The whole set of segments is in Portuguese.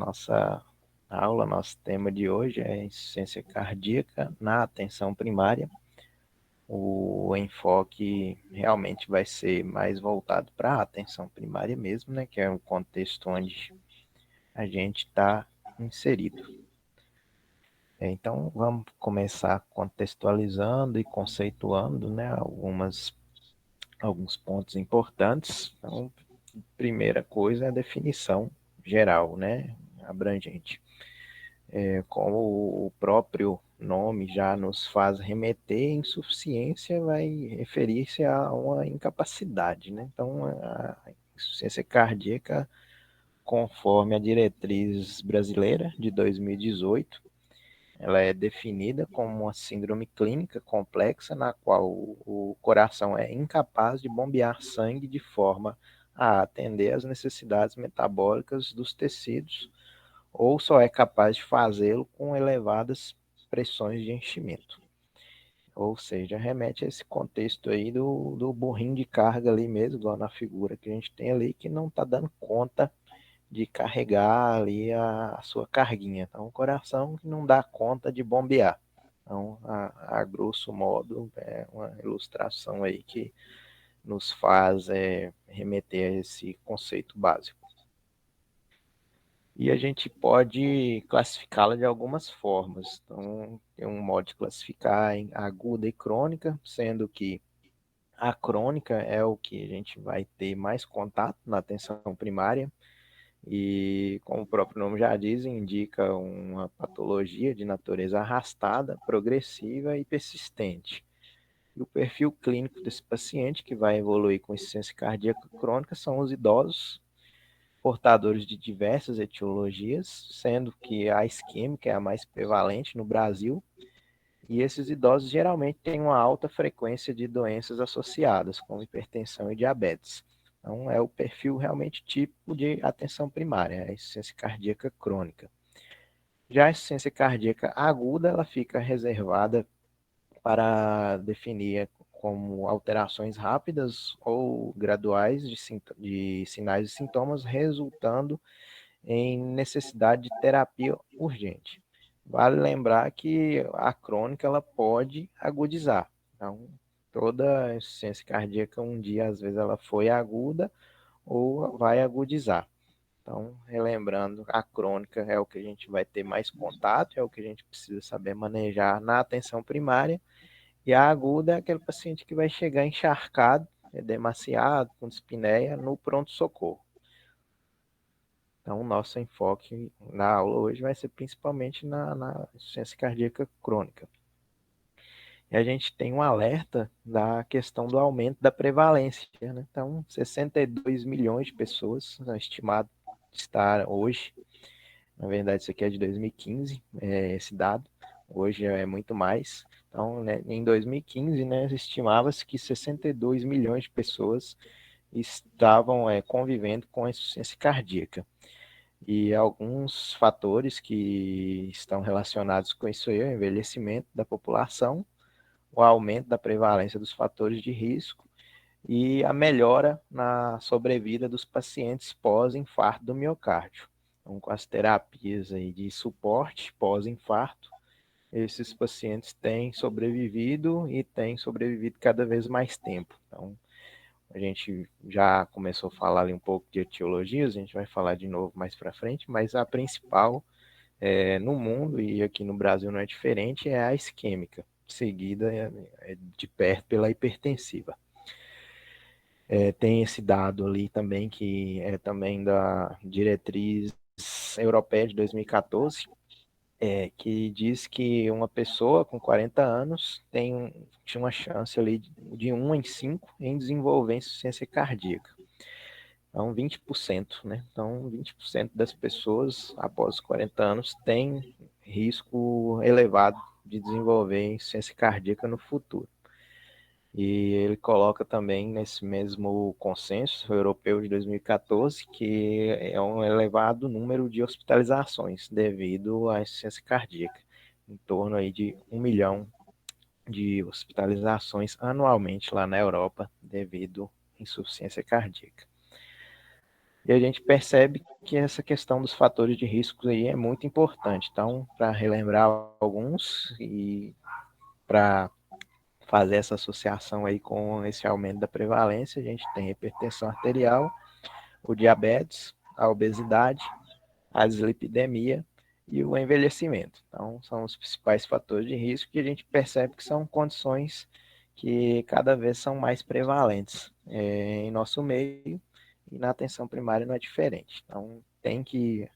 nossa aula, nosso tema de hoje é insuficiência cardíaca na atenção primária. O enfoque realmente vai ser mais voltado para a atenção primária mesmo, né, que é o contexto onde a gente está inserido. Então, vamos começar contextualizando e conceituando, né, alguns pontos importantes. Então, primeira coisa é a definição geral, né, abrangente. Como o próprio nome já nos faz remeter, insuficiência vai referir-se a uma incapacidade, né? Então, a insuficiência cardíaca, conforme a diretriz brasileira de 2018, ela é definida como uma síndrome clínica complexa na qual o coração é incapaz de bombear sangue de forma a atender às necessidades metabólicas dos tecidos ou só é capaz de fazê-lo com elevadas pressões de enchimento. Ou seja, remete a esse contexto aí do burrinho de carga ali mesmo, igual na figura que a gente tem ali, que não está dando conta de carregar ali a sua carguinha. Então, o coração que não dá conta de bombear. Então, a grosso modo, é uma ilustração aí que nos faz remeter a esse conceito básico. E a gente pode classificá-la de algumas formas. Então, tem um modo de classificar em aguda e crônica, sendo que a crônica é o que a gente vai ter mais contato na atenção primária, e, como o próprio nome já diz, indica uma patologia de natureza arrastada, progressiva e persistente. E o perfil clínico desse paciente, que vai evoluir com insuficiência cardíaca crônica, são os idosos portadores de diversas etiologias, sendo que a isquêmica é a mais prevalente no Brasil, e esses idosos geralmente têm uma alta frequência de doenças associadas, como hipertensão e diabetes. Então, é o perfil realmente típico de atenção primária, a insuficiência cardíaca crônica. Já a insuficiência cardíaca aguda, ela fica reservada para definir como alterações rápidas ou graduais de sinais e sintomas, resultando em necessidade de terapia urgente. Vale lembrar que a crônica ela pode agudizar. Então, toda insuficiência cardíaca, um dia, às vezes, ela foi aguda ou vai agudizar. Então, relembrando, a crônica é o que a gente vai ter mais contato, é o que a gente precisa saber manejar na atenção primária, e a aguda é aquele paciente que vai chegar encharcado, demasiado, com dispneia, no pronto-socorro. Então, o nosso enfoque na aula hoje vai ser principalmente na insuficiência cardíaca crônica. E a gente tem um alerta da questão do aumento da prevalência, né? Então, 62 milhões de pessoas, estimado estar hoje, na verdade isso aqui é de 2015, esse dado, hoje é muito mais. Então, né, em 2015, né, estimava-se que 62 milhões de pessoas estavam convivendo com a insuficiência cardíaca. E alguns fatores que estão relacionados com isso aí, o envelhecimento da população, o aumento da prevalência dos fatores de risco e a melhora na sobrevida dos pacientes pós-infarto do miocárdio. Então, com as terapias aí de suporte pós-infarto, esses pacientes têm sobrevivido e têm sobrevivido cada vez mais tempo. Então, a gente já começou a falar ali um pouco de etiologias, a gente vai falar de novo mais para frente, mas a principal no mundo, e aqui no Brasil não é diferente, é a isquêmica, seguida de perto pela hipertensiva. Tem esse dado ali também, que é também da diretriz europeia de 2014, que diz que uma pessoa com 40 anos tinha uma chance ali de 1 em 5 em desenvolver insuficiência cardíaca. Então, 20%, né? Então, 20% das pessoas após 40 anos têm risco elevado de desenvolver insuficiência cardíaca no futuro. E ele coloca também nesse mesmo consenso europeu de 2014 que é um elevado número de hospitalizações devido à insuficiência cardíaca, em torno aí de 1 milhão de hospitalizações anualmente lá na Europa devido à insuficiência cardíaca. E a gente percebe que essa questão dos fatores de risco aí é muito importante. Então, para relembrar alguns e para fazer essa associação aí com esse aumento da prevalência, a gente tem a hipertensão arterial, o diabetes, a obesidade, a dislipidemia e o envelhecimento. Então, são os principais fatores de risco que a gente percebe que são condições que cada vez são mais prevalentes em nosso meio, e na atenção primária não é diferente. Então, tem que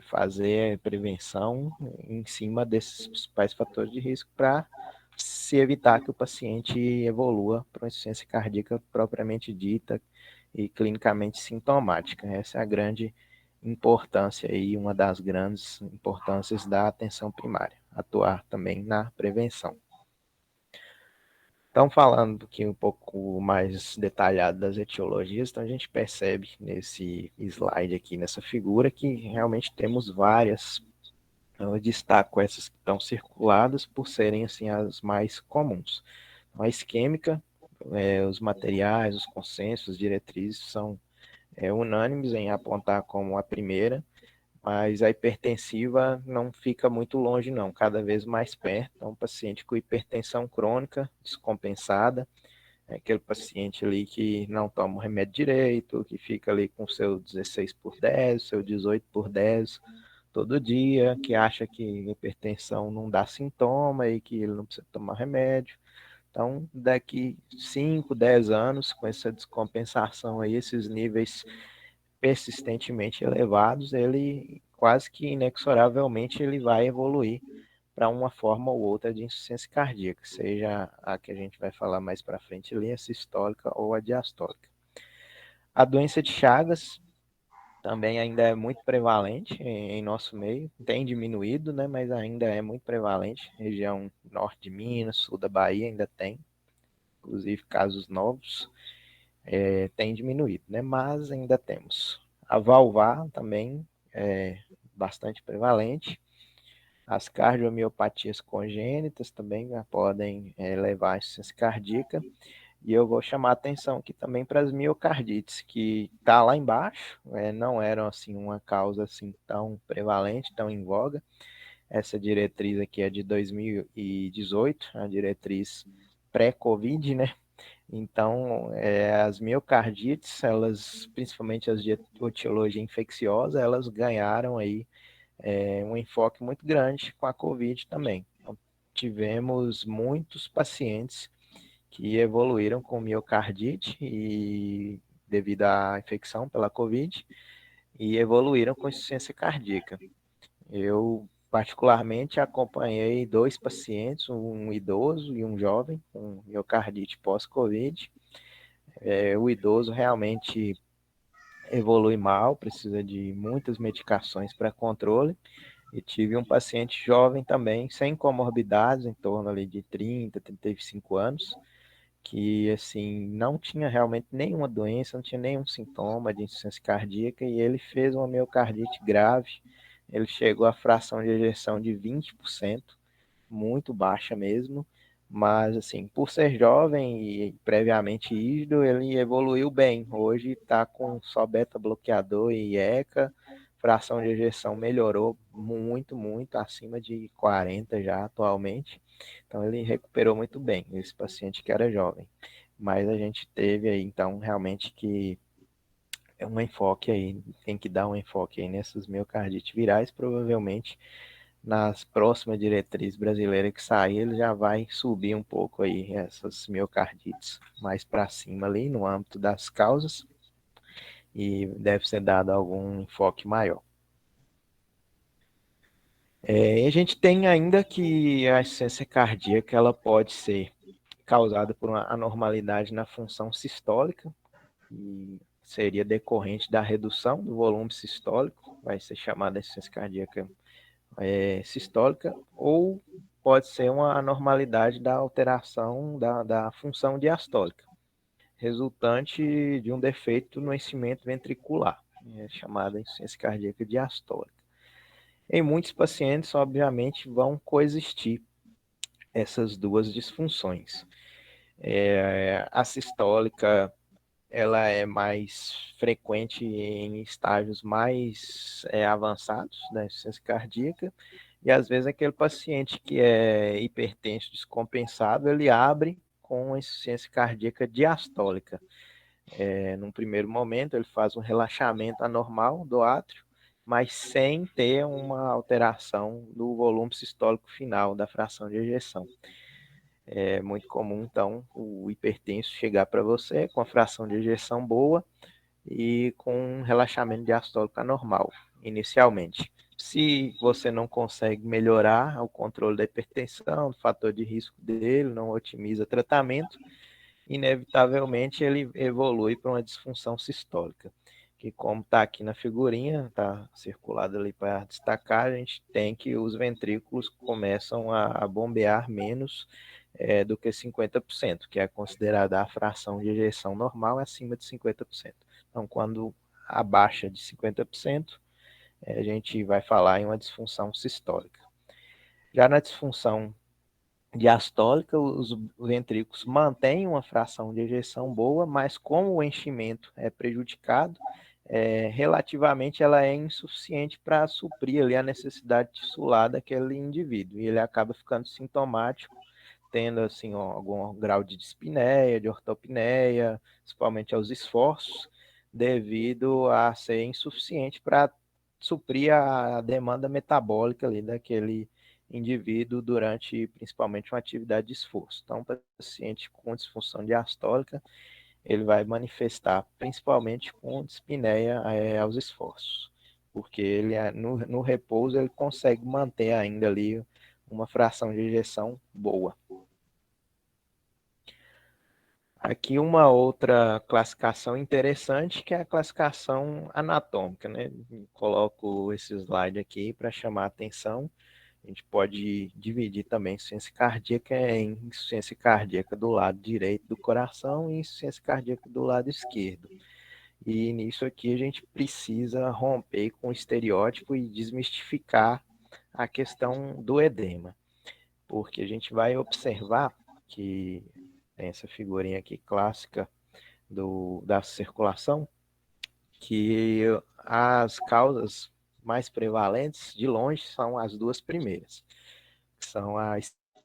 fazer prevenção em cima desses principais fatores de risco para se evitar que o paciente evolua para uma insuficiência cardíaca propriamente dita e clinicamente sintomática. Essa é a grande importância e uma das grandes importâncias da atenção primária, atuar também na prevenção. Então, falando aqui um pouco mais detalhado das etiologias, então a gente percebe nesse slide aqui, nessa figura, que realmente temos várias. Eu destaco essas que estão circuladas por serem assim as mais comuns. A isquêmica, os materiais, os consensos, as diretrizes são unânimes em apontar como a primeira, mas a hipertensiva não fica muito longe não, cada vez mais perto. Então, um paciente com hipertensão crônica descompensada, é aquele paciente ali que não toma o remédio direito, que fica ali com seu 16/10, seu 18/10 todo dia, que acha que hipertensão não dá sintoma e que ele não precisa tomar remédio. Então, daqui 5, 10 anos, com essa descompensação aí, esses níveis persistentemente elevados, ele quase que inexoravelmente ele vai evoluir para uma forma ou outra de insuficiência cardíaca, seja a que a gente vai falar mais para frente ali, a sistólica ou a diastólica. A doença de Chagas também ainda é muito prevalente em nosso meio, tem diminuído, né, mas ainda é muito prevalente. Região norte de Minas, sul da Bahia ainda tem, inclusive casos novos, tem diminuído, né, mas ainda temos. A valvar também é bastante prevalente. As cardiomiopatias congênitas também podem levar à insuficiência cardíaca. E eu vou chamar a atenção aqui também para as miocardites, que está lá embaixo, não eram assim uma causa assim tão prevalente, tão em voga. Essa diretriz aqui é de 2018, a diretriz pré-Covid, né? Então, as miocardites, elas, principalmente as de etiologia infecciosa, elas ganharam aí um enfoque muito grande com a Covid também. Então, tivemos muitos pacientes que evoluíram com miocardite e devido à infecção pela Covid e evoluíram com insuficiência cardíaca. Eu particularmente acompanhei 2 pacientes, um idoso e um jovem com miocardite pós-Covid. O idoso realmente evolui mal, precisa de muitas medicações para controle. E tive um paciente jovem também, sem comorbidades, em torno ali de 30, 35 anos, que assim não tinha realmente nenhuma doença, não tinha nenhum sintoma de insuficiência cardíaca e ele fez uma miocardite grave. Ele chegou à fração de ejeção de 20%, muito baixa mesmo, mas assim, por ser jovem e previamente ígido, ele evoluiu bem. Hoje está com só beta bloqueador e ECA, fração de ejeção melhorou muito, muito, acima de 40 já atualmente. Então ele recuperou muito bem, esse paciente que era jovem. Mas a gente teve aí, então, realmente que é um enfoque aí, tem que dar um enfoque aí nessas miocardites virais, provavelmente nas próximas diretrizes brasileiras que sair, ele já vai subir um pouco aí essas miocardites mais para cima ali no âmbito das causas e deve ser dado algum enfoque maior. E a gente tem ainda que a insuficiência cardíaca ela pode ser causada por uma anormalidade na função sistólica, que seria decorrente da redução do volume sistólico, vai ser chamada insuficiência cardíaca sistólica, ou pode ser uma anormalidade da alteração da função diastólica, resultante de um defeito no enchimento ventricular, chamada insuficiência cardíaca diastólica. Em muitos pacientes, obviamente, vão coexistir essas duas disfunções. A sistólica ela é mais frequente em estágios mais avançados da insuficiência cardíaca, e às vezes aquele paciente que é hipertenso descompensado, ele abre com insuficiência cardíaca diastólica. Num primeiro momento, ele faz um relaxamento anormal do átrio, mas sem ter uma alteração do volume sistólico final da fração de ejeção. É muito comum, então, o hipertenso chegar para você com a fração de ejeção boa e com um relaxamento diastólico anormal, inicialmente. Se você não consegue melhorar o controle da hipertensão, do fator de risco dele, não otimiza tratamento, inevitavelmente ele evolui para uma disfunção sistólica, que como está aqui na figurinha, está circulado ali para destacar, a gente tem que os ventrículos começam a bombear menos do que 50%, que é considerada a fração de ejeção normal acima de 50%. Então, quando abaixa de 50%, a gente vai falar em uma disfunção sistólica. Já na disfunção diastólica, os ventrículos mantêm uma fração de ejeção boa, mas como o enchimento é prejudicado, relativamente ela é insuficiente para suprir ali a necessidade tissular daquele indivíduo, e ele acaba ficando sintomático, tendo assim algum grau de dispneia, de ortopneia, principalmente aos esforços, devido a ser insuficiente para suprir a demanda metabólica ali daquele indivíduo durante principalmente uma atividade de esforço. Então, o paciente com disfunção diastólica, ele vai manifestar principalmente com dispneia aos esforços, porque ele no repouso ele consegue manter ainda ali uma fração de ejeção boa. Aqui uma outra classificação interessante, que é a classificação anatômica, né? Coloco esse slide aqui para chamar a atenção. A gente pode dividir também insuficiência cardíaca em insuficiência cardíaca do lado direito do coração e insuficiência cardíaca do lado esquerdo. E nisso aqui a gente precisa romper com o estereótipo e desmistificar a questão do edema, porque a gente vai observar que tem essa figurinha aqui clássica da circulação, que as causas mais prevalentes, de longe, são as duas primeiras, que são a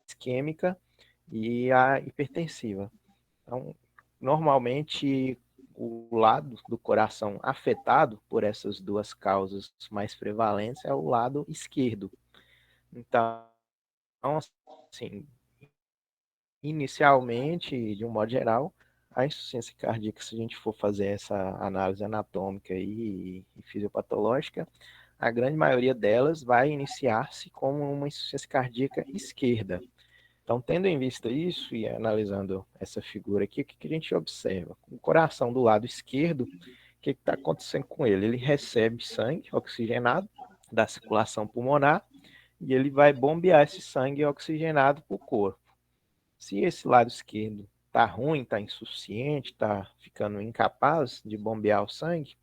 isquêmica e a hipertensiva. Então, normalmente, o lado do coração afetado por essas duas causas mais prevalentes é o lado esquerdo. Então, assim, inicialmente, de um modo geral, a insuficiência cardíaca, se a gente for fazer essa análise anatômica e fisiopatológica, a grande maioria delas vai iniciar-se como uma insuficiência cardíaca esquerda. Então, tendo em vista isso e analisando essa figura aqui, o que a gente observa? O coração do lado esquerdo, o que está acontecendo com ele? Ele recebe sangue oxigenado da circulação pulmonar e ele vai bombear esse sangue oxigenado para o corpo. Se esse lado esquerdo está ruim, está insuficiente, está ficando incapaz de bombear o sangue,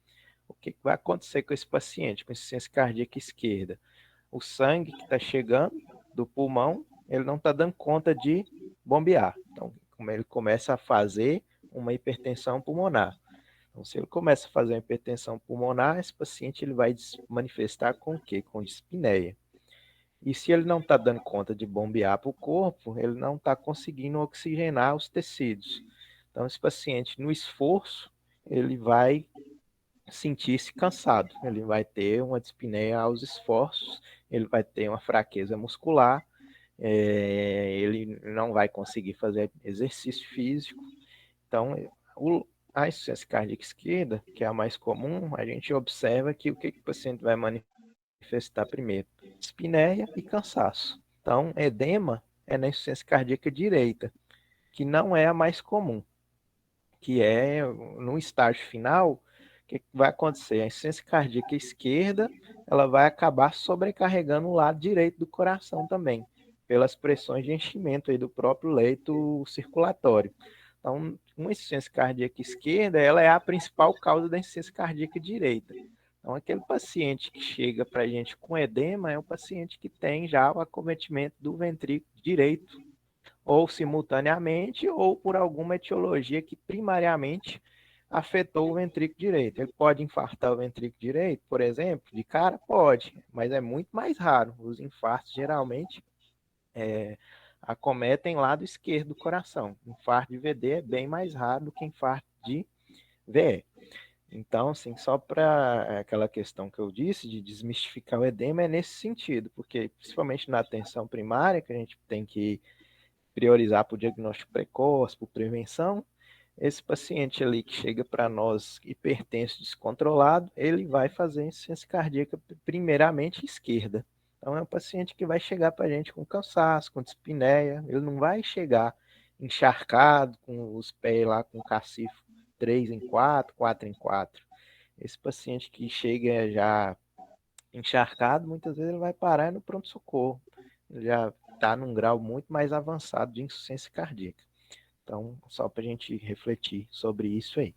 o que vai acontecer com esse paciente com insuficiência cardíaca esquerda? O sangue que está chegando do pulmão, ele não está dando conta de bombear. Então, como ele começa a fazer uma hipertensão pulmonar. Então, se ele começa a fazer uma hipertensão pulmonar, esse paciente ele vai manifestar com o quê? Com dispneia. E se ele não está dando conta de bombear para o corpo, ele não está conseguindo oxigenar os tecidos. Então, esse paciente, no esforço, ele vai sentir-se cansado, ele vai ter uma dispneia aos esforços, ele vai ter uma fraqueza muscular, ele não vai conseguir fazer exercício físico. Então, a insuficiência cardíaca esquerda, que é a mais comum, a gente observa que o que o paciente vai manifestar primeiro? Dispneia e cansaço. Então, edema é na insuficiência cardíaca direita, que não é a mais comum, que é no estágio final, o que vai acontecer? A insuficiência cardíaca esquerda, ela vai acabar sobrecarregando o lado direito do coração também, pelas pressões de enchimento aí do próprio leito circulatório. Então, uma insuficiência cardíaca esquerda, ela é a principal causa da insuficiência cardíaca direita. Então, aquele paciente que chega para a gente com edema é um paciente que tem já o acometimento do ventrículo direito, ou simultaneamente, ou por alguma etiologia que primariamente afetou o ventrículo direito. Ele pode infartar o ventrículo direito, por exemplo, de cara? Pode, mas é muito mais raro. Os infartos geralmente acometem lado esquerdo do coração. Infarto de VD é bem mais raro do que infarto de VE. Então, assim, só para aquela questão que eu disse de desmistificar o edema é nesse sentido, porque principalmente na atenção primária, que a gente tem que priorizar para o diagnóstico precoce, por prevenção, esse paciente ali que chega para nós hipertenso descontrolado, ele vai fazer insuficiência cardíaca primeiramente esquerda. Então é um paciente que vai chegar para a gente com cansaço, com dispneia, ele não vai chegar encharcado, com os pés lá com cacifo 3 em 4, 4 em 4. Esse paciente que chega já encharcado, muitas vezes ele vai parar no pronto-socorro. Ele já está num grau muito mais avançado de insuficiência cardíaca. Então, só para a gente refletir sobre isso aí.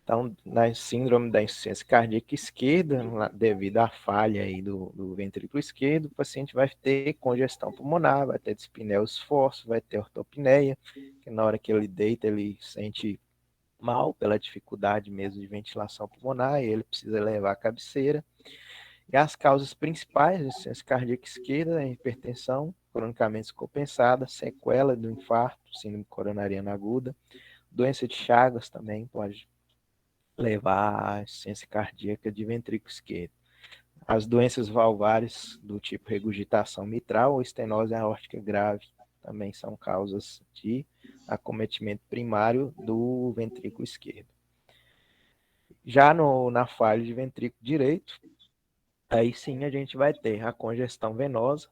Então, na síndrome da insuficiência cardíaca esquerda, devido à falha aí do ventrículo esquerdo, o paciente vai ter congestão pulmonar, vai ter dispneia aos esforços, vai ter ortopneia, que na hora que ele deita, ele sente mal pela dificuldade mesmo de ventilação pulmonar, e ele precisa levar a cabeceira. E as causas principais da insuficiência cardíaca esquerda é a hipertensão cronicamente descompensada, sequela do infarto, síndrome coronariana aguda, doença de Chagas também pode levar à insuficiência cardíaca de ventrículo esquerdo. As doenças valvares do tipo regurgitação mitral ou estenose aórtica grave também são causas de acometimento primário do ventrículo esquerdo. Já na falha de ventrículo direito, aí sim a gente vai ter a congestão venosa,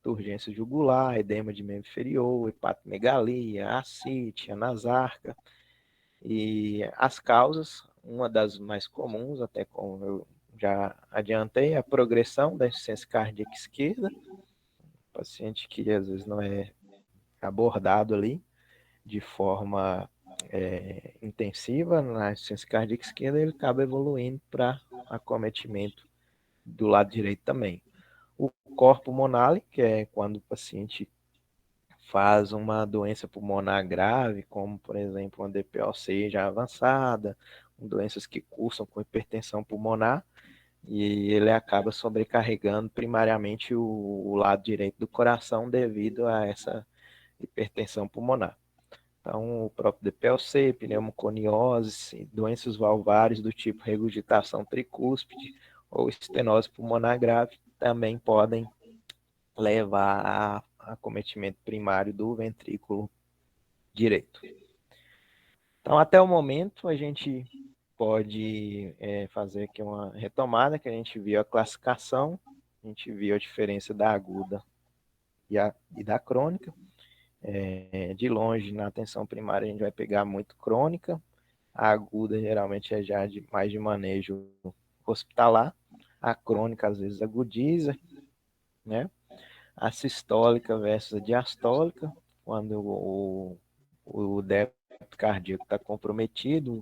urgência jugular, edema de membro inferior, hepatomegalia, ascite, anasarca. E as causas, uma das mais comuns, até como eu já adiantei, é a progressão da insuficiência cardíaca esquerda, paciente que às vezes não é abordado ali de forma intensiva na insuficiência cardíaca esquerda, ele acaba evoluindo para acometimento do lado direito também. O corpo pulmonar, que é quando o paciente faz uma doença pulmonar grave, como por exemplo uma DPOC já avançada, doenças que cursam com hipertensão pulmonar, e ele acaba sobrecarregando primariamente o lado direito do coração devido a essa hipertensão pulmonar. Então, o próprio DPLC, pneumoconiose, doenças valvares do tipo regurgitação tricúspide ou estenose pulmonar grave também podem levar a acometimento primário do ventrículo direito. Então, até o momento, a gente pode fazer aqui uma retomada, que a gente viu a classificação, a gente viu a diferença da aguda e da crônica. De longe, na atenção primária, a gente vai pegar muito crônica. A aguda, geralmente, é já mais de manejo hospitalar. A crônica, às vezes, agudiza, né? A sistólica versus a diastólica, quando o débito cardíaco está comprometido,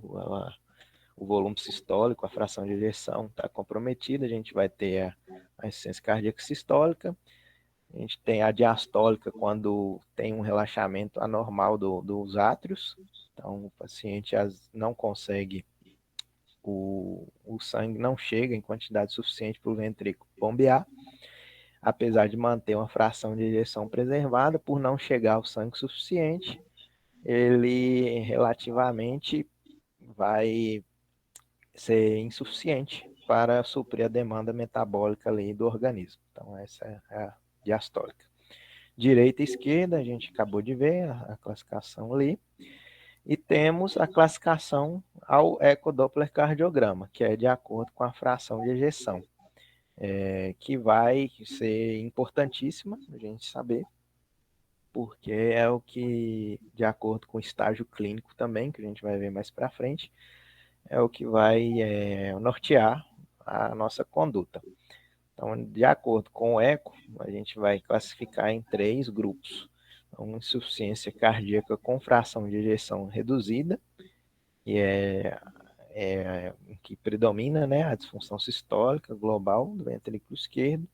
o volume sistólico, a fração de ejeção está comprometida, a gente vai ter a insuficiência cardíaca sistólica. A gente tem a diastólica quando tem um relaxamento anormal dos átrios, então o paciente não consegue, o sangue não chega em quantidade suficiente para o ventrículo bombear, apesar de manter uma fração de ejeção preservada, por não chegar o sangue suficiente, ele relativamente vai ser insuficiente para suprir a demanda metabólica ali do organismo. Então, essa é a diastólica. Direita e esquerda, a gente acabou de ver a classificação ali. E temos a classificação ao ecodoppler cardiograma, que é de acordo com a fração de ejeção, que vai ser importantíssima a gente saber, porque é o que, de acordo com o estágio clínico também, que a gente vai ver mais para frente, é o que vai nortear a nossa conduta. Então, de acordo com o eco, a gente vai classificar em 3 grupos. Então, insuficiência cardíaca com fração de ejeção reduzida, que é que predomina, né, a disfunção sistólica global do ventrículo esquerdo,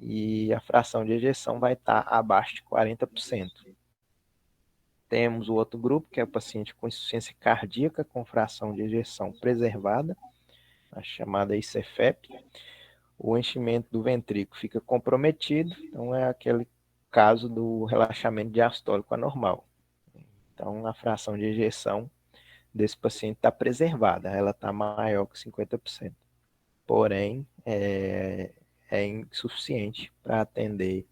e a fração de ejeção vai estar abaixo de 40%. Temos o outro grupo, que é o paciente com insuficiência cardíaca com fração de ejeção preservada, a chamada ICFEP. O enchimento do ventrículo fica comprometido, então é aquele caso do relaxamento diastólico anormal. Então, a fração de ejeção desse paciente está preservada, ela está maior que 50%. Porém, é insuficiente para atender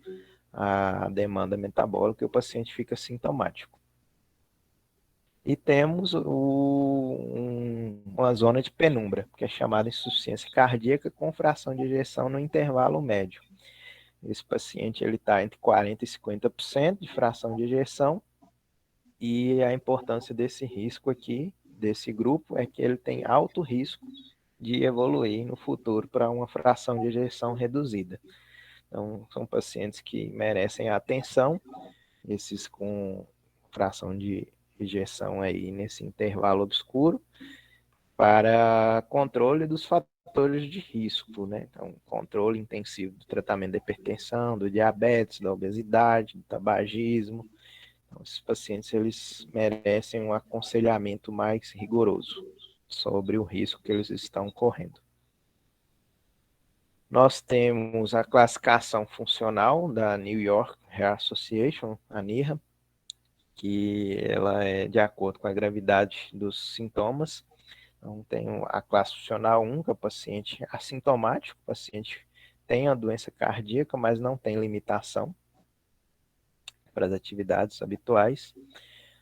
a demanda metabólica e o paciente fica sintomático. E temos uma zona de penumbra, que é chamada insuficiência cardíaca com fração de ejeção no intervalo médio. Esse paciente está entre 40% e 50% de fração de ejeção, e a importância desse risco aqui, desse grupo, é que ele tem alto risco de evoluir no futuro para uma fração de ejeção reduzida. Então, são pacientes que merecem atenção, esses com fração de ejeção aí nesse intervalo obscuro, para controle dos fatores de risco, né? Então, controle intensivo do tratamento da hipertensão, do diabetes, da obesidade, do tabagismo. Então, esses pacientes, eles merecem um aconselhamento mais rigoroso sobre o risco que eles estão correndo. Nós temos a classificação funcional da New York Heart Association, a NYHA, que ela é de acordo com a gravidade dos sintomas. Então, tem a classe funcional 1, que é o paciente assintomático, o paciente tem a doença cardíaca, mas não tem limitação para as atividades habituais.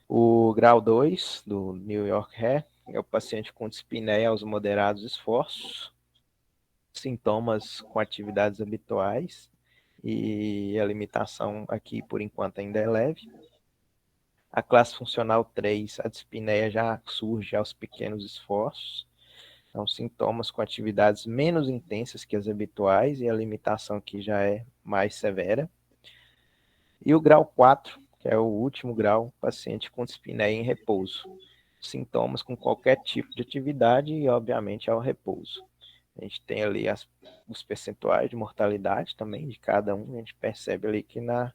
O grau 2 do New York Heart é o paciente com dispneia aos moderados esforços, sintomas com atividades habituais, e a limitação aqui, por enquanto, ainda é leve. A classe funcional 3, a dispneia já surge aos pequenos esforços, são sintomas com atividades menos intensas que as habituais, e a limitação aqui já é mais severa. E o grau 4, que é o último grau, paciente com dispneia em repouso, sintomas com qualquer tipo de atividade e, obviamente, ao repouso. A gente tem ali os percentuais de mortalidade também de cada um. A gente percebe ali que na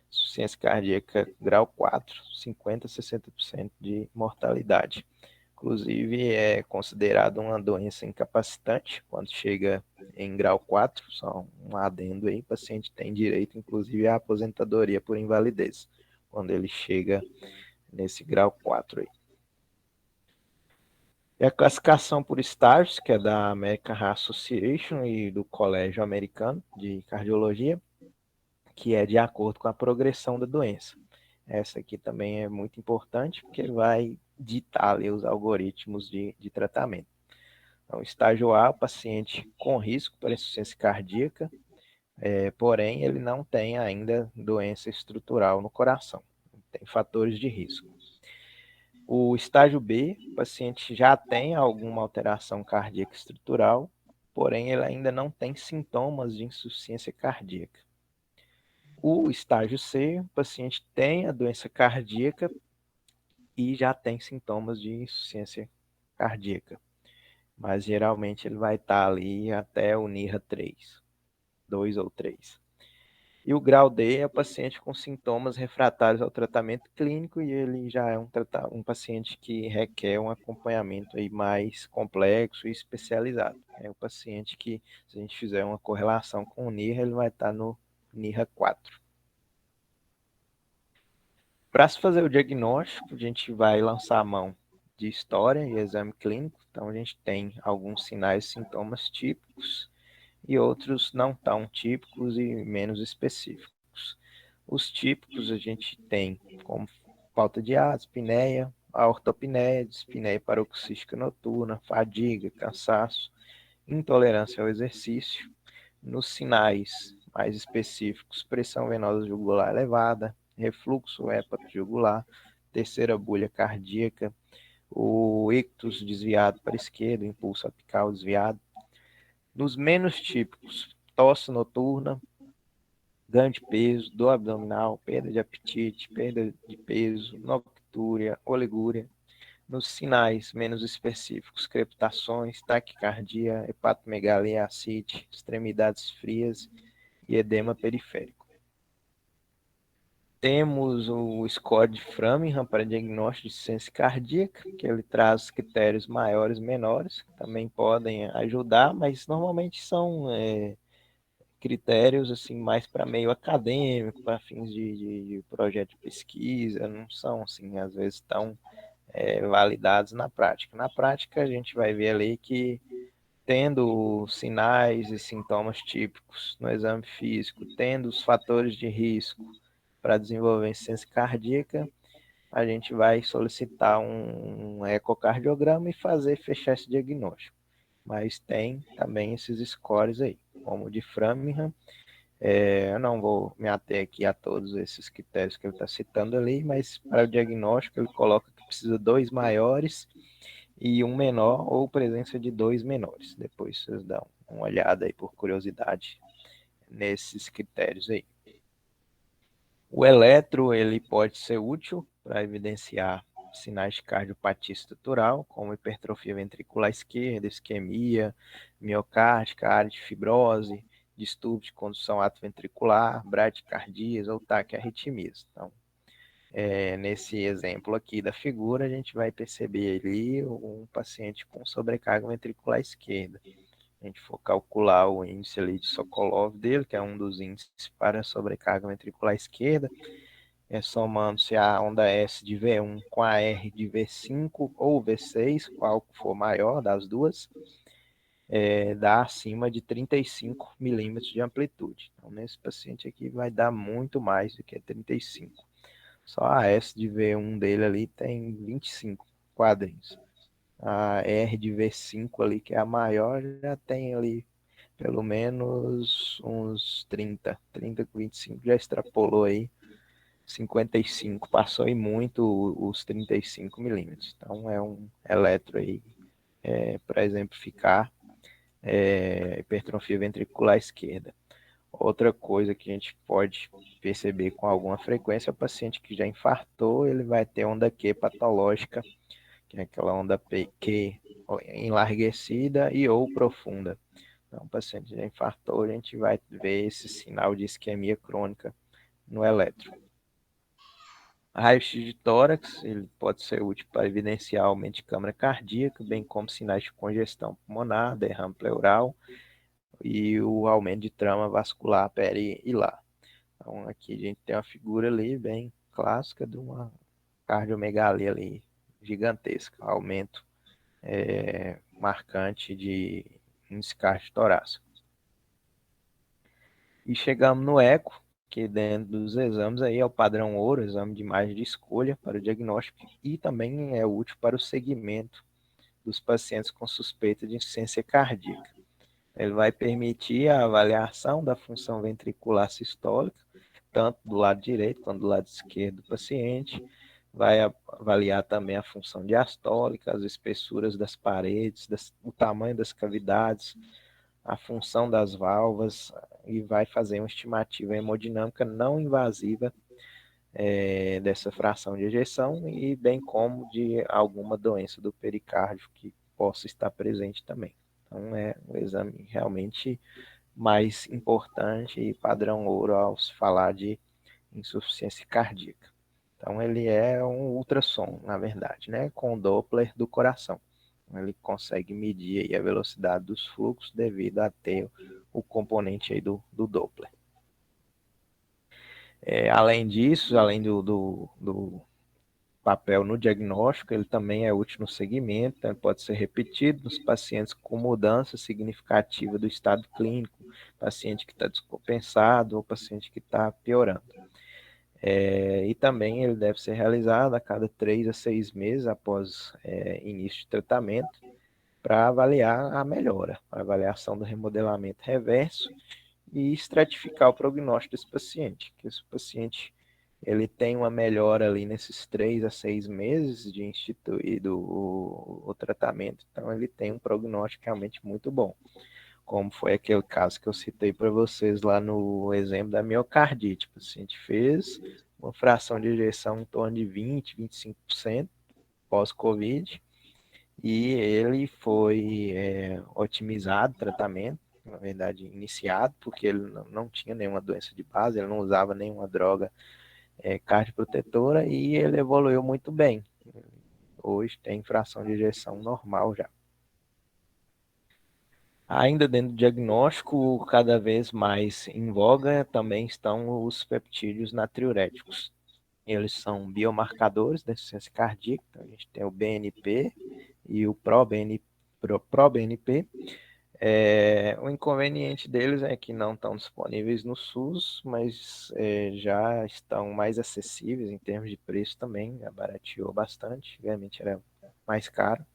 insuficiência cardíaca grau 4, 50% a 60% de mortalidade. Inclusive, é considerado uma doença incapacitante quando chega em grau 4, só um adendo aí, o paciente tem direito, inclusive, à aposentadoria por invalidez, quando ele chega nesse grau 4 aí. E a classificação por estágios, que é da American Heart Association e do Colégio Americano de Cardiologia, que é de acordo com a progressão da doença. Essa aqui também é muito importante, porque vai ditar ali os algoritmos de tratamento. Então, estágio A, o paciente com risco para insuficiência cardíaca, porém ele não tem ainda doença estrutural no coração, tem fatores de risco. O estágio B, o paciente já tem alguma alteração cardíaca estrutural, porém ele ainda não tem sintomas de insuficiência cardíaca. O estágio C, o paciente tem a doença cardíaca e já tem sintomas de insuficiência cardíaca, mas geralmente ele vai estar ali até o NYHA 3, 2 ou 3. E o grau D é o paciente com sintomas refratários ao tratamento clínico, e ele já é um paciente que requer um acompanhamento aí mais complexo e especializado. É o paciente que, se a gente fizer uma correlação com o NYHA, ele vai estar no NYHA 4. Para se fazer o diagnóstico, a gente vai lançar a mão de história e exame clínico. Então, a gente tem alguns sinais e sintomas típicos e outros não tão típicos e menos específicos. Os típicos a gente tem como falta de ar, dispneia, a ortopneia, dispneia paroxística noturna, fadiga, cansaço, intolerância ao exercício. Nos sinais mais específicos, pressão venosa jugular elevada, refluxo hepatojugular, terceira bolha cardíaca, o ictus desviado para a esquerda, impulso apical desviado. Nos menos típicos, tosse noturna, ganho de peso, dor abdominal, perda de apetite, perda de peso, noctúria, oligúria. Nos sinais menos específicos, crepitações, taquicardia, hepatomegalia, ascite, extremidades frias e edema periférico. Temos o score de Framingham para diagnóstico de insuficiência cardíaca, que ele traz critérios maiores e menores, que também podem ajudar, mas normalmente são critérios assim mais para meio acadêmico, para fins de projeto de pesquisa, não são assim às vezes tão validados na prática. Na prática a gente vai ver ali que tendo sinais e sintomas típicos no exame físico, tendo os fatores de risco para desenvolver insuficiência cardíaca, a gente vai solicitar um ecocardiograma e fechar esse diagnóstico. Mas tem também esses scores aí, como o de Framingham. Eu não vou me ater aqui a todos esses critérios que ele está citando ali, mas para o diagnóstico ele coloca que precisa dois maiores e um menor ou presença de dois menores. Depois vocês dão uma olhada aí por curiosidade nesses critérios aí. O eletro ele pode ser útil para evidenciar sinais de cardiopatia estrutural, como hipertrofia ventricular esquerda, isquemia miocárdica, área de fibrose, distúrbio de condução atroventricular, bradicardias ou taquiarritmias. Então, nesse exemplo aqui da figura, a gente vai perceber ali um paciente com sobrecarga ventricular esquerda. A gente for calcular o índice ali de Sokolov dele, que é um dos índices para sobrecarga ventricular esquerda, somando-se a onda S de V1 com a R de V5 ou V6, qual for maior das duas, dá acima de 35 milímetros de amplitude. Então, nesse paciente aqui vai dar muito mais do que 35. Só a S de V1 dele ali tem 25 quadrinhos. A R de V5 ali, que é a maior, já tem ali pelo menos uns 30 com 25, já extrapolou aí 55, passou aí muito os 35 milímetros. Então é um eletro aí para exemplificar hipertrofia ventricular esquerda. Outra coisa que a gente pode perceber com alguma frequência é o paciente que já infartou, ele vai ter onda Q patológica, que é aquela onda Q enlarguecida e ou profunda. Então, o paciente já infartou, a gente vai ver esse sinal de isquemia crônica no eletro. Raio-x de tórax, ele pode ser útil para evidenciar aumento de câmara cardíaca, bem como sinais de congestão pulmonar, derrame pleural e o aumento de trama vascular perihilar. Então, aqui a gente tem uma figura ali bem clássica de uma cardiomegalia ali gigantesca, aumento marcante de índice cardio torácico. E chegamos no eco, que dentro dos exames aí é o padrão ouro, exame de imagem de escolha para o diagnóstico e também é útil para o segmento dos pacientes com suspeita de insuficiência cardíaca. Ele vai permitir a avaliação da função ventricular sistólica, tanto do lado direito quanto do lado esquerdo do paciente. Vai avaliar também a função diastólica, as espessuras das paredes, o tamanho das cavidades, a função das válvulas e vai fazer uma estimativa hemodinâmica não invasiva dessa fração de ejeção e bem como de alguma doença do pericárdio que possa estar presente também. Então é um exame realmente mais importante e padrão ouro ao se falar de insuficiência cardíaca. Então ele é um ultrassom, na verdade, né, com Doppler do coração. Ele consegue medir aí a velocidade dos fluxos devido a ter o componente aí do Doppler. Além disso, além do papel no diagnóstico, ele também é útil no segmento, então ele pode ser repetido nos pacientes com mudança significativa do estado clínico, paciente que está descompensado ou paciente que está piorando. E também ele deve ser realizado a cada 3 a 6 meses após início de tratamento para avaliar a melhora, a avaliação do remodelamento reverso e estratificar o prognóstico desse paciente, que esse paciente ele tem uma melhora ali nesses 3 a 6 meses de instituído o tratamento, então ele tem um prognóstico realmente muito bom, como foi aquele caso que eu citei para vocês lá no exemplo da miocardite. O paciente fez uma fração de ejeção em torno de 20, 25% pós-Covid, e ele foi otimizado o tratamento, na verdade iniciado, porque ele não tinha nenhuma doença de base, ele não usava nenhuma droga cardioprotetora e ele evoluiu muito bem. Hoje tem fração de ejeção normal já. Ainda dentro do diagnóstico, cada vez mais em voga também estão os peptídeos natriuréticos. Eles são biomarcadores da insuficiência cardíaca. Então, a gente tem o BNP e o ProBNP. O inconveniente deles é que não estão disponíveis no SUS, mas já estão mais acessíveis em termos de preço também, barateou bastante, realmente era mais caro,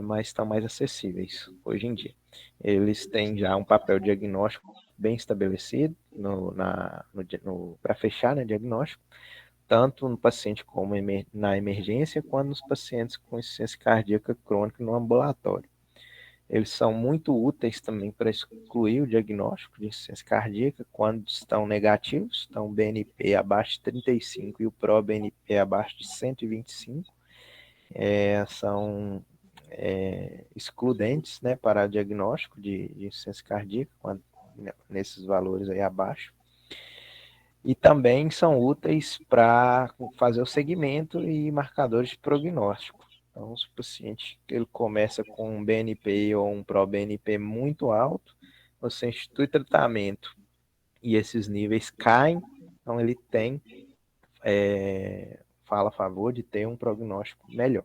mas estão mais acessíveis hoje em dia. Eles têm já um papel diagnóstico bem estabelecido para fechar, né, diagnóstico, tanto no paciente como na emergência, quanto nos pacientes com insuficiência cardíaca crônica no ambulatório. Eles são muito úteis também para excluir o diagnóstico de insuficiência cardíaca quando estão negativos, então o BNP abaixo de 35 e o ProBNP abaixo de 125, são excludentes, né, para diagnóstico de insuficiência cardíaca, nesses valores aí abaixo. E também são úteis para fazer o segmento e marcadores de prognóstico. Então, se o paciente ele começa com um BNP ou um ProBNP muito alto, você institui tratamento e esses níveis caem, então ele fala a favor de ter um prognóstico melhor.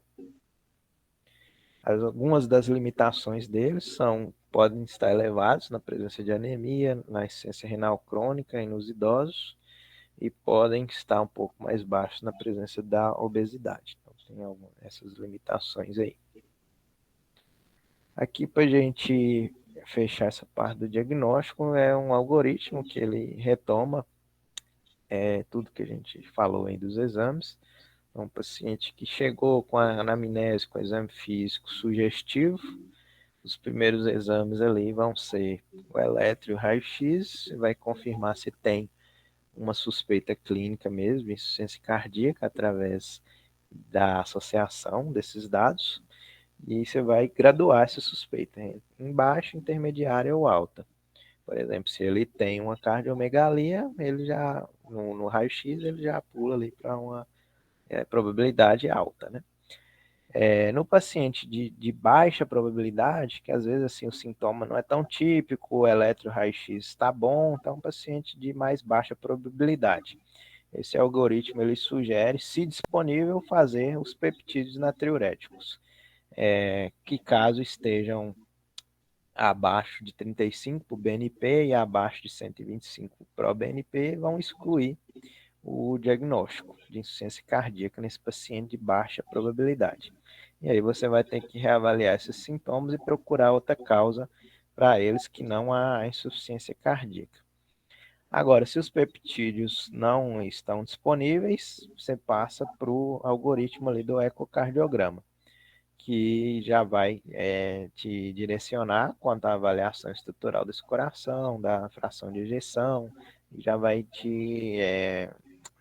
Algumas das limitações deles podem estar elevados na presença de anemia, na insuficiência renal crônica e nos idosos, e podem estar um pouco mais baixos na presença da obesidade. Então, tem essas limitações aí. Aqui, para a gente fechar essa parte do diagnóstico, é um algoritmo que ele retoma tudo que a gente falou aí dos exames. É um paciente que chegou com a anamnese, com o exame físico sugestivo. Os primeiros exames ali vão ser o eletro e o raio-x, vai confirmar se tem uma suspeita clínica mesmo, insuficiência cardíaca, através da associação desses dados, e você vai graduar essa suspeita em baixa, intermediária ou alta. Por exemplo, se ele tem uma cardiomegalia, ele já, no raio-x, ele já pula ali para uma probabilidade alta, né? No paciente de baixa probabilidade, que às vezes assim o sintoma não é tão típico, o eletro-raio-x está bom, então é um paciente de mais baixa probabilidade. Esse algoritmo ele sugere, se disponível, fazer os peptídeos natriuréticos, que caso estejam abaixo de 35 para o BNP e abaixo de 125 para o BNP, vão excluir o diagnóstico de insuficiência cardíaca nesse paciente de baixa probabilidade. E aí você vai ter que reavaliar esses sintomas e procurar outra causa para eles que não a insuficiência cardíaca. Agora, se os peptídeos não estão disponíveis, você passa para o algoritmo ali do ecocardiograma, que já vai te direcionar quanto à avaliação estrutural desse coração, da fração de ejeção, e já vai te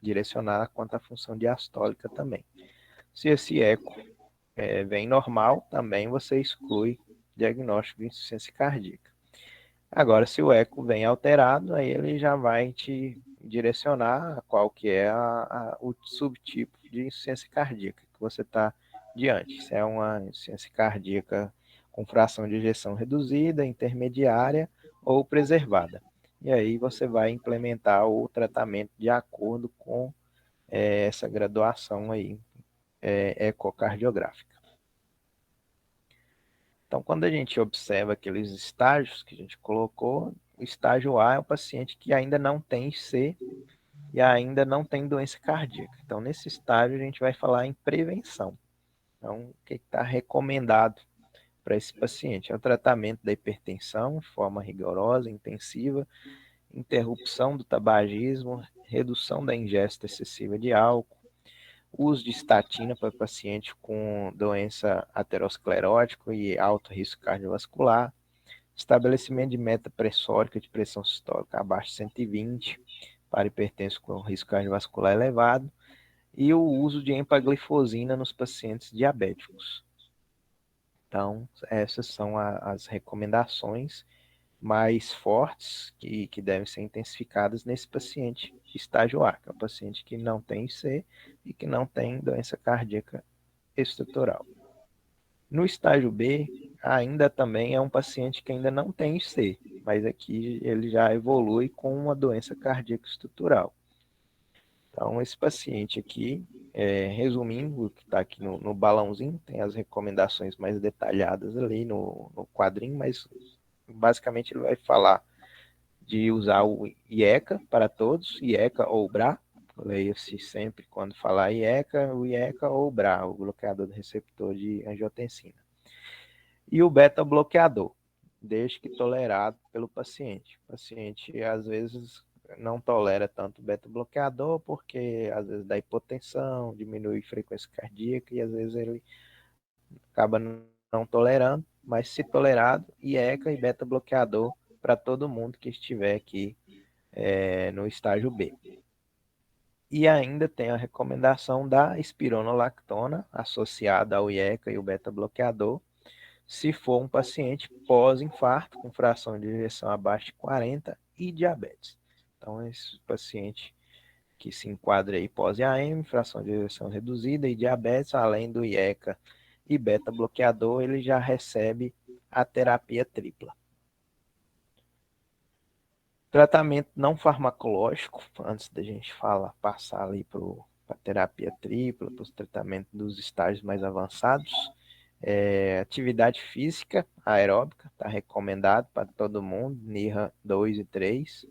direcionar quanto à função diastólica também. Se esse eco vem normal, também você exclui diagnóstico de insuficiência cardíaca. Agora, se o eco vem alterado, aí ele já vai te direcionar a qual que é o subtipo de insuficiência cardíaca que você está diante. Se é uma insuficiência cardíaca com fração de ejeção reduzida, intermediária ou preservada. E aí você vai implementar o tratamento de acordo com essa graduação aí ecocardiográfica. Então, quando a gente observa aqueles estágios que a gente colocou, o estágio A é o paciente que ainda não tem C e ainda não tem doença cardíaca. Então, nesse estágio, a gente vai falar em prevenção. Então, o que está recomendado para esse paciente? É o tratamento da hipertensão de forma rigorosa, intensiva, interrupção do tabagismo, redução da ingesta excessiva de álcool, uso de estatina para paciente com doença aterosclerótica e alto risco cardiovascular, estabelecimento de meta pressórica de pressão sistólica abaixo de 120 para hipertensos com risco cardiovascular elevado e o uso de empaglifosina nos pacientes diabéticos. Então, essas são as recomendações mais fortes que devem ser intensificadas nesse paciente estágio A, que é o paciente que não tem IC e que não tem doença cardíaca estrutural. No estágio B, ainda também é um paciente que ainda não tem IC, mas aqui ele já evolui com uma doença cardíaca estrutural. Então, esse paciente aqui, resumindo o que está aqui no balãozinho, tem as recomendações mais detalhadas ali no quadrinho, mas basicamente ele vai falar de usar o IECA para todos, IECA ou BRA. Leia-se sempre quando falar IECA, o IECA ou BRA, o bloqueador do receptor de angiotensina. E o beta-bloqueador, desde que tolerado pelo paciente. O paciente, às vezes, não tolera tanto o beta-bloqueador porque, às vezes, dá hipotensão, diminui a frequência cardíaca e, às vezes, ele acaba não tolerando, mas se tolerado, IECA e beta-bloqueador para todo mundo que estiver aqui no estágio B. E ainda tem a recomendação da espironolactona associada ao IECA e o beta-bloqueador, se for um paciente pós-infarto, com fração de ejeção abaixo de 40 e diabetes. Então, esse paciente que se enquadra aí pós-IAM, fração de ejeção reduzida e diabetes, além do IECA e beta-bloqueador, ele já recebe a terapia tripla. Tratamento não farmacológico, antes da gente passar ali para a terapia tripla, para os tratamentos dos estágios mais avançados. Atividade física aeróbica, está recomendado para todo mundo, NIRA 2 e 3.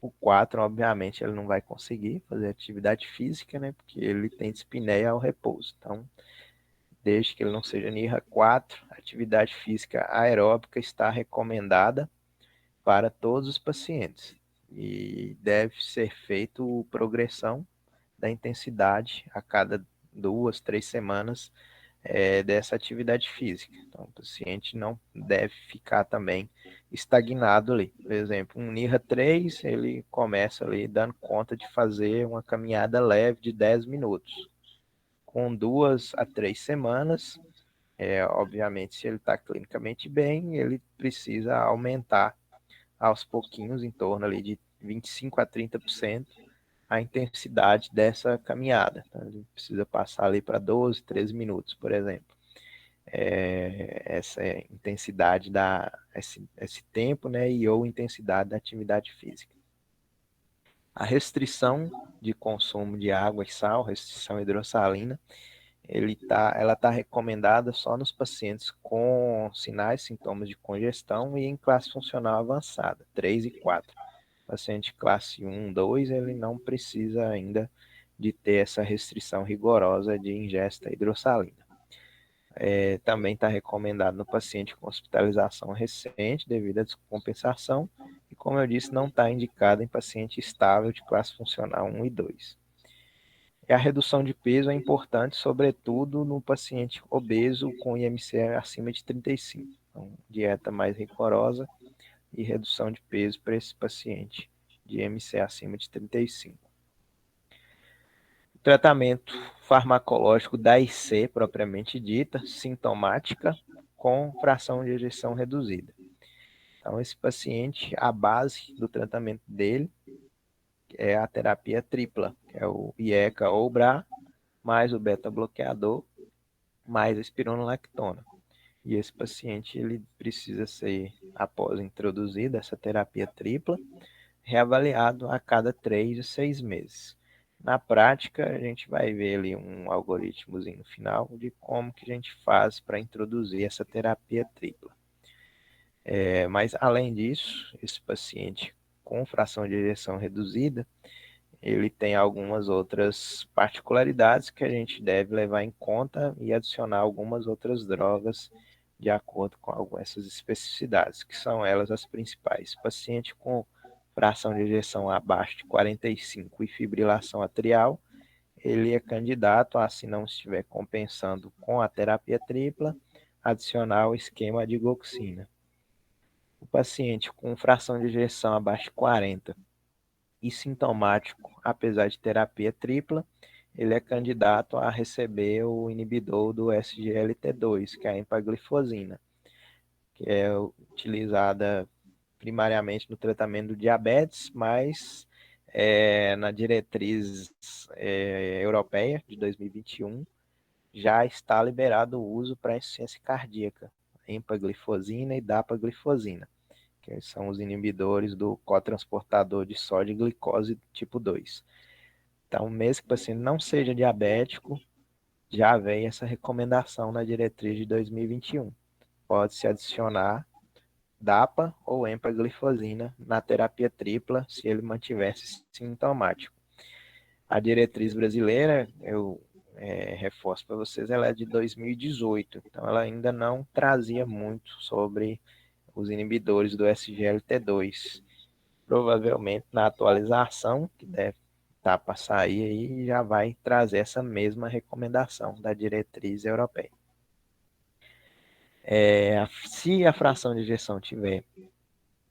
O 4, obviamente, ele não vai conseguir fazer atividade física, né? Porque ele tem dispneia ao repouso. Então, desde que ele não seja NIRA 4, atividade física aeróbica está recomendada para todos os pacientes. E deve ser feito progressão da intensidade a cada 2, 3 semanas dessa atividade física. Então, o paciente não deve ficar também estagnado ali. Por exemplo, um NIRA 3, ele começa ali dando conta de fazer uma caminhada leve de 10 minutos. Com 2 a 3 semanas, obviamente, se ele está clinicamente bem, ele precisa aumentar aos pouquinhos, em torno ali de 25 a 30%, a intensidade dessa caminhada. Então, ele precisa passar ali para 12, 13 minutos, por exemplo. Essa intensidade esse tempo, né, e ou intensidade da atividade física. A restrição de consumo de água e sal, restrição hidrossalina, ela está recomendada só nos pacientes com sinais, sintomas de congestão e em classe funcional avançada, 3 e 4. Paciente classe 1, 2, ele não precisa ainda de ter essa restrição rigorosa de ingesta hidrossalina. Também está recomendado no paciente com hospitalização recente devido à descompensação e, como eu disse, não está indicado em paciente estável de classe funcional 1 e 2. E a redução de peso é importante, sobretudo no paciente obeso com IMC acima de 35. Então, dieta mais rigorosa e redução de peso para esse paciente de IMC acima de 35. Tratamento farmacológico da IC, propriamente dita, sintomática, com fração de ejeção reduzida. Então, esse paciente, a base do tratamento dele é a terapia tripla, que é o IECA ou BRA, mais o beta-bloqueador, mais a espironolactona. E esse paciente, ele precisa ser, após introduzida essa terapia tripla, reavaliado a cada 3 a 6 meses. Na prática, a gente vai ver ali um algoritmozinho no final de como que a gente faz para introduzir essa terapia tripla. Mas, além disso, esse paciente com fração de ejeção reduzida, ele tem algumas outras particularidades que a gente deve levar em conta e adicionar algumas outras drogas de acordo com essas especificidades, que são elas as principais. Paciente com fração de ejeção abaixo de 45 e fibrilação atrial, ele é candidato a, se não estiver compensando com a terapia tripla, adicionar o esquema de digoxina. O paciente com fração de ejeção abaixo de 40 e sintomático, apesar de terapia tripla, ele é candidato a receber o inibidor do SGLT2, que é a empaglifosina, que é utilizada primariamente no tratamento do diabetes, mas na diretriz europeia de 2021 já está liberado o uso para insuficiência cardíaca, empaglifosina e dapaglifosina, que são os inibidores do cotransportador de sódio e glicose tipo 2. Então, mesmo que o paciente não seja diabético, já vem essa recomendação na diretriz de 2021. Pode-se adicionar DAPA ou empaglifosina na terapia tripla se ele mantivesse sintomático. A diretriz brasileira, eu reforço para vocês, ela é de 2018, então ela ainda não trazia muito sobre os inibidores do SGLT2. Provavelmente na atualização, que deve estar para sair aí, já vai trazer essa mesma recomendação da diretriz europeia. Se a fração de ejeção tiver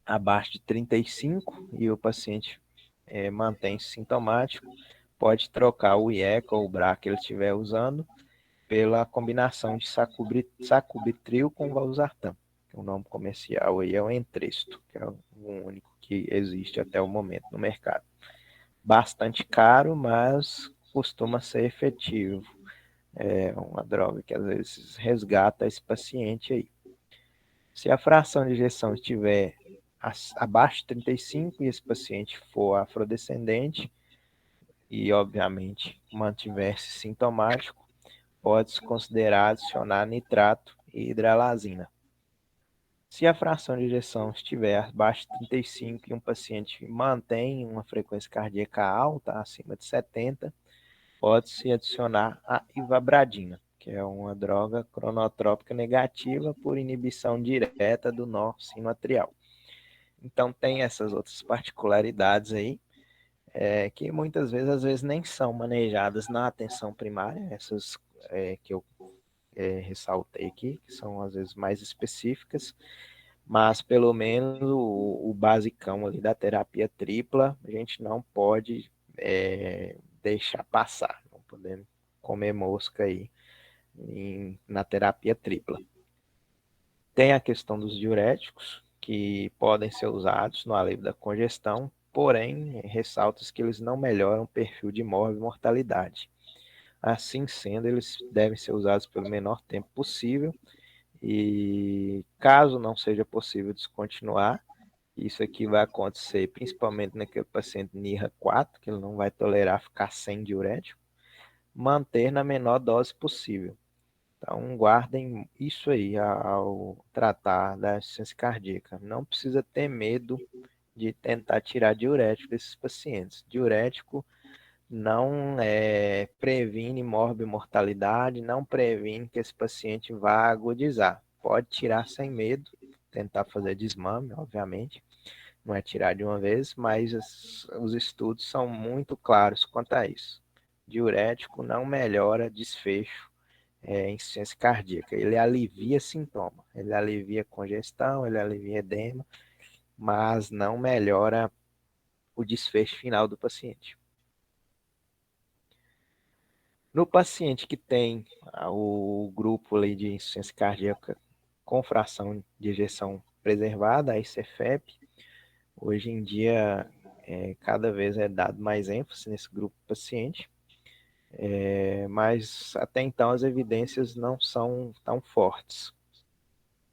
abaixo de 35 e o paciente mantém-se sintomático, pode trocar o IECA ou o BRA que ele estiver usando pela combinação de sacubitril com valsartan. O nome comercial aí é o Entresto, que é o único que existe até o momento no mercado. Bastante caro, mas costuma ser efetivo. É uma droga que às vezes resgata esse paciente aí. Se a fração de ejeção estiver abaixo de 35 e esse paciente for afrodescendente e, obviamente, mantiver-se sintomático, pode-se considerar adicionar nitrato e hidralazina. Se a fração de ejeção estiver abaixo de 35 e um paciente mantém uma frequência cardíaca alta, acima de 70, pode-se adicionar a ivabradina, que é uma droga cronotrópica negativa por inibição direta do nó sinoatrial. Então tem essas outras particularidades aí, que muitas vezes, às vezes, nem são manejadas na atenção primária, essas que eu ressaltei aqui, que são às vezes mais específicas, mas pelo menos o basicão ali da terapia tripla, a gente não pode deixar passar, não podemos comer mosca aí na terapia tripla. Tem a questão dos diuréticos, que podem ser usados no alívio da congestão, porém, ressalta-se que eles não melhoram o perfil de mortalidade. Assim sendo, eles devem ser usados pelo menor tempo possível e, caso não seja possível descontinuar, isso aqui vai acontecer principalmente naquele paciente NIRA 4, que ele não vai tolerar ficar sem diurético, manter na menor dose possível. Então, guardem isso aí ao tratar da insuficiência cardíaca. Não precisa ter medo de tentar tirar diurético desses pacientes. Diurético não previne morbimortalidade, não previne que esse paciente vá agudizar. Pode tirar sem medo, tentar fazer desmame, obviamente. Não é tirar de uma vez, mas os estudos são muito claros quanto a isso. Diurético não melhora desfecho em insuficiência cardíaca. Ele alivia sintoma, ele alivia congestão, ele alivia edema, mas não melhora o desfecho final do paciente. No paciente que tem o grupo ali de insuficiência cardíaca com fração de ejeção preservada, a ICFEP, hoje em dia cada vez é dado mais ênfase nesse grupo de paciente, mas até então as evidências não são tão fortes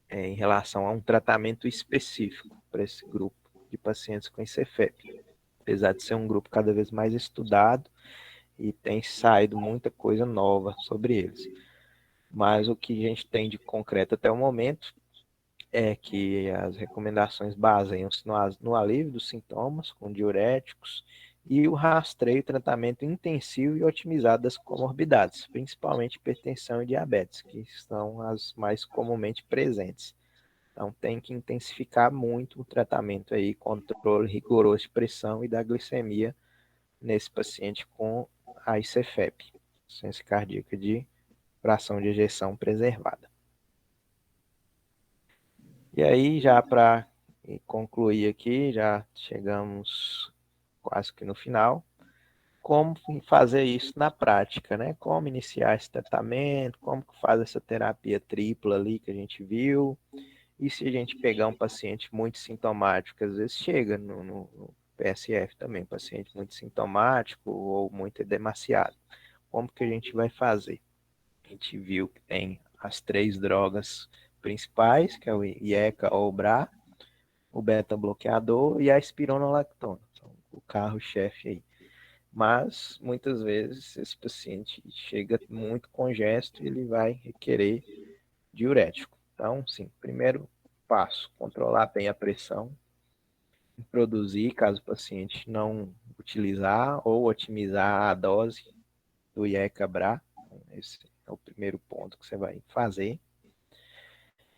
em relação a um tratamento específico para esse grupo de pacientes com ICFEP, apesar de ser um grupo cada vez mais estudado e tem saído muita coisa nova sobre eles. Mas o que a gente tem de concreto até o momento é que as recomendações baseiam-se no alívio dos sintomas com diuréticos e o rastreio e tratamento intensivo e otimizado das comorbidades, principalmente hipertensão e diabetes, que são as mais comumente presentes. Então tem que intensificar muito o tratamento aí, controle rigoroso de pressão e da glicemia nesse paciente com a ICFEP, insuficiência cardíaca de fração de ejeção preservada. E aí, já para concluir aqui, já chegamos quase que no final, como fazer isso na prática, né? Como iniciar esse tratamento, como que faz essa terapia tripla ali que a gente viu, E se a gente pegar um paciente muito sintomático, às vezes chega no PSF também, paciente muito sintomático ou muito edemaciado. Como que a gente vai fazer? A gente viu que tem as 3 drogas principais, que é o IECA ou o BRA, o beta-bloqueador e a espironolactona. Então, o carro-chefe aí. Mas, muitas vezes, esse paciente chega muito congesto e ele vai requerer diurético. Então, sim, primeiro passo, controlar bem a pressão, introduzir, caso o paciente não utilizar, ou otimizar a dose do IECA-BRA. Esse é o primeiro ponto que você vai fazer.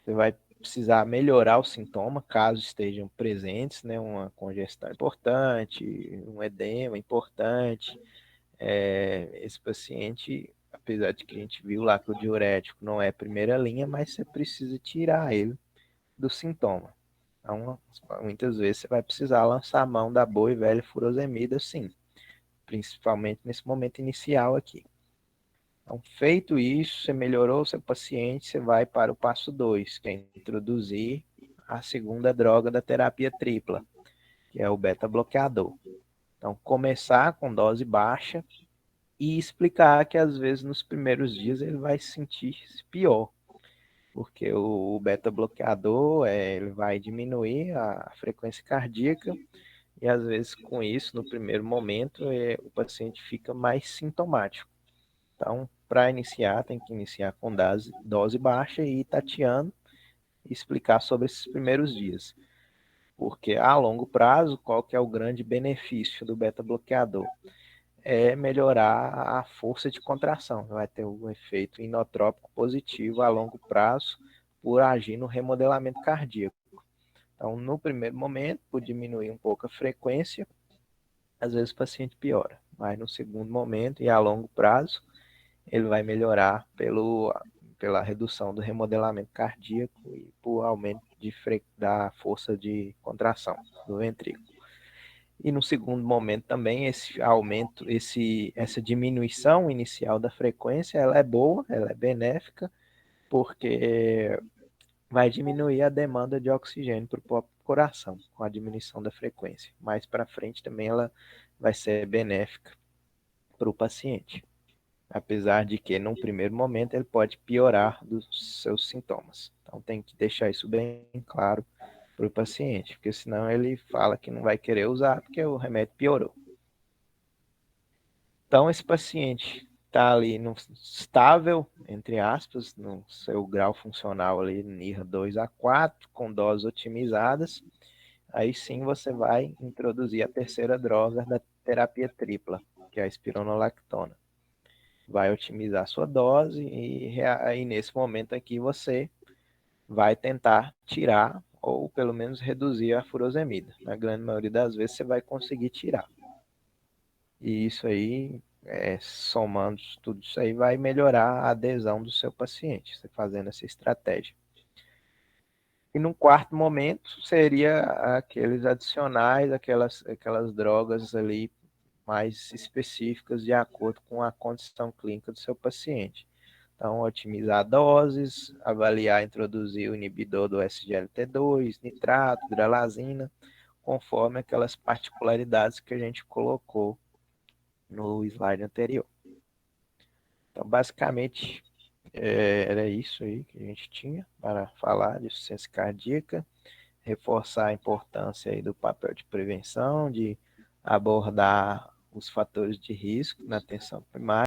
Você vai precisar melhorar o sintoma, caso estejam presentes, né, uma congestão importante, um edema importante. Esse paciente, apesar de que a gente viu lá que o diurético não é primeira linha, mas você precisa tirar ele do sintoma. Então, muitas vezes você vai precisar lançar a mão da boa e velha furosemida, sim, principalmente nesse momento inicial aqui. Então, feito isso, você melhorou o seu paciente, você vai para o passo 2, que é introduzir a segunda droga da terapia tripla, que é o beta-bloqueador. Então, começar com dose baixa e explicar que às vezes nos primeiros dias ele vai se sentir pior, porque o beta-bloqueador ele vai diminuir a frequência cardíaca e às vezes com isso, no primeiro momento, o paciente fica mais sintomático. Então, para iniciar, tem que iniciar com dose baixa e ir tateando e explicar sobre esses primeiros dias. Porque a longo prazo, qual que é o grande benefício do beta-bloqueador? É melhorar a força de contração. Vai ter um efeito inotrópico positivo a longo prazo por agir no remodelamento cardíaco. Então, no primeiro momento, por diminuir um pouco a frequência, às vezes o paciente piora. Mas no segundo momento e a longo prazo, ele vai melhorar pela redução do remodelamento cardíaco e por aumento da força de contração do ventrículo. E no segundo momento também, esse aumento, essa diminuição inicial da frequência, ela é boa, ela é benéfica, porque vai diminuir a demanda de oxigênio para o próprio coração, com a diminuição da frequência. Mais para frente também ela vai ser benéfica para o paciente, apesar de que, num primeiro momento, ele pode piorar dos seus sintomas. Então tem que deixar isso bem claro para o paciente, porque senão ele fala que não vai querer usar porque o remédio piorou. Então, esse paciente está ali no estável, entre aspas, no seu grau funcional ali, NIRA 2 a 4, com doses otimizadas. Aí sim você vai introduzir a terceira droga da terapia tripla, que é a espironolactona. Vai otimizar a sua dose e aí nesse momento aqui você vai tentar tirar ou pelo menos reduzir a furosemida. Na grande maioria das vezes você vai conseguir tirar. E isso aí, somando tudo isso aí, vai melhorar a adesão do seu paciente, você fazendo essa estratégia. E num quarto momento, seria aqueles adicionais, aquelas drogas ali mais específicas de acordo com a condição clínica do seu paciente. Então, otimizar doses, avaliar, introduzir o inibidor do SGLT2, nitrato, hidralazina, conforme aquelas particularidades que a gente colocou no slide anterior. Então, basicamente, era isso aí que a gente tinha para falar de insuficiência cardíaca, reforçar a importância aí do papel de prevenção, de abordar os fatores de risco na atenção primária,